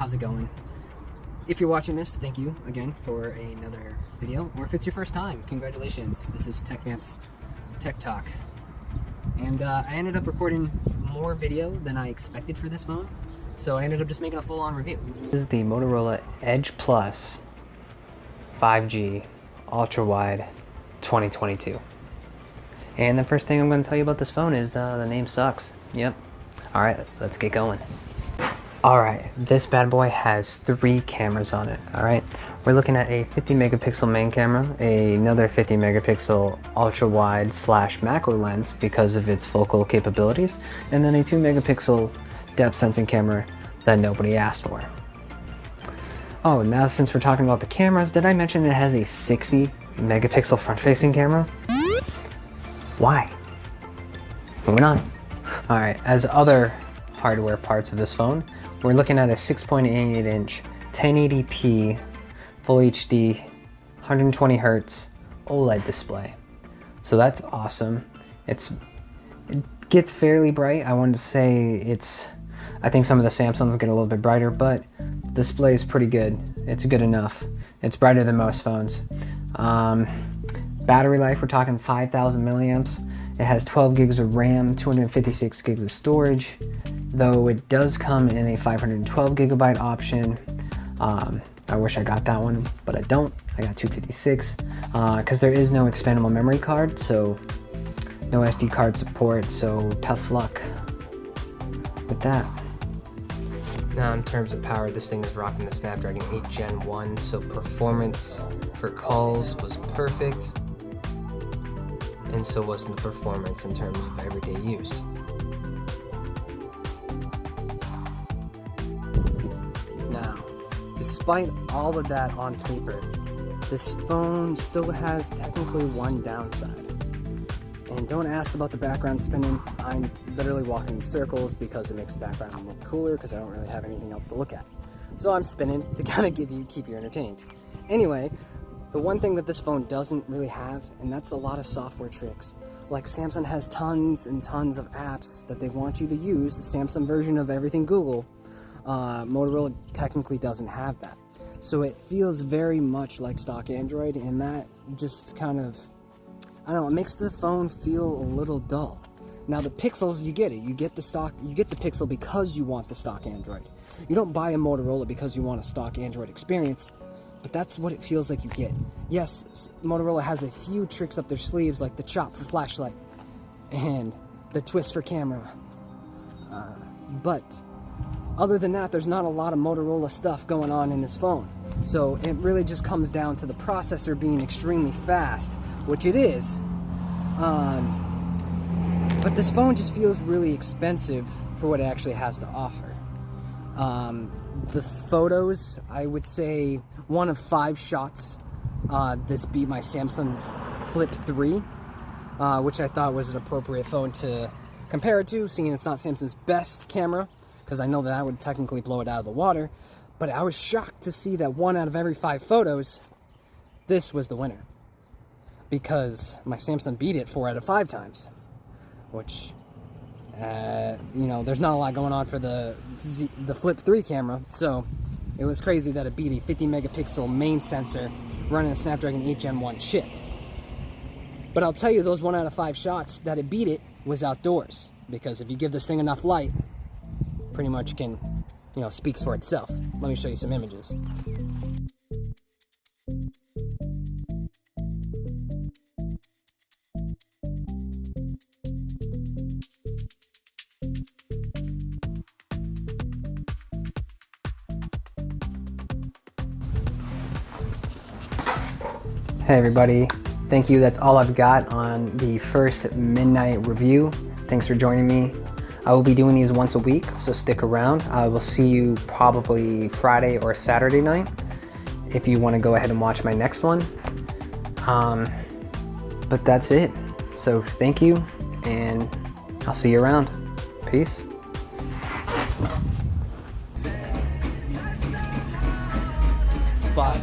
how's it going? If you're watching this, thank you again for another video, or if it's your first time, congratulations. This is TechVamp's Tech Talk, and I ended up recording more video than I expected for this phone, so I ended up just making a full-on review. This is the Motorola Edge Plus 5G Ultra Wide 2022. And the first thing I'm going to tell you about this phone is the name sucks. Yep. Alright, let's get going. Alright, this bad boy has 3 cameras on it. Alright, we're looking at a 50 megapixel main camera, another 50 megapixel ultra wide / macro lens because of its focal capabilities, and then a 2 megapixel depth sensing camera that nobody asked for. Oh, now since we're talking about the cameras, did I mention it has a 60 megapixel front facing camera? Why? Moving on. Alright, as other hardware parts of this phone, we're looking at a 6.88 inch 1080p Full HD 120 Hz OLED display. So that's awesome. It gets fairly bright. I wanted to say I think some of the Samsungs get a little bit brighter, but the display is pretty good. It's good enough. It's brighter than most phones. Battery life, we're talking 5,000 milliamps. It has 12 gigs of RAM, 256 gigs of storage, though it does come in a 512 gigabyte option. I wish I got that one, but I don't. I got 256 because there is no expandable memory card, so no SD card support, so tough luck with that. Now in terms of power, this thing is rocking the Snapdragon 8 Gen 1, so performance for calls was perfect, and so was the performance in terms of everyday use. Now, despite all of that on paper, this phone still has technically one downside. And don't ask about the background spinning. I'm literally walking in circles because it makes the background look cooler because I don't really have anything else to look at. So I'm spinning to kind of keep you entertained. Anyway, the one thing that this phone doesn't really have, and that's a lot of software tricks. Like Samsung has tons and tons of apps that they want you to use, the Samsung version of everything Google. Motorola technically doesn't have that. So it feels very much like stock Android, and that just kind of, I don't know, it makes the phone feel a little dull. Now the pixels, you get it. You get the Pixel because you want the stock Android. You don't buy a Motorola because you want a stock Android experience, but that's what it feels like you get. Yes, Motorola has a few tricks up their sleeves, like the chop for flashlight and the twist for camera. But other than that, there's not a lot of Motorola stuff going on in this phone. So it really just comes down to the processor being extremely fast, which it is. But this phone just feels really expensive for what it actually has to offer. The photos, I would say 1 of 5 shots. This beat my Samsung Flip 3, which I thought was an appropriate phone to compare it to, seeing it's not Samsung's best camera, because I know that would technically blow it out of the water. But I was shocked to see that 1 out of every 5 photos, this was the winner. Because my Samsung beat it 4 out of 5 times. Which, you know, there's not a lot going on for the Flip 3 camera. So it was crazy that it beat a 50 megapixel main sensor running a Snapdragon 8 Gen 1 chip. But I'll tell you, those 1 out of 5 shots that it beat it was outdoors. Because if you give this thing enough light, pretty much can, you know, speaks for itself. Let me show you some images. Hey everybody, thank you. That's all I've got on the first midnight review. Thanks for joining me. I will be doing these once a week, so stick around. I will see you probably Friday or Saturday night if you want to go ahead and watch my next one. But that's it. So thank you, and I'll see you around. Peace. Spot.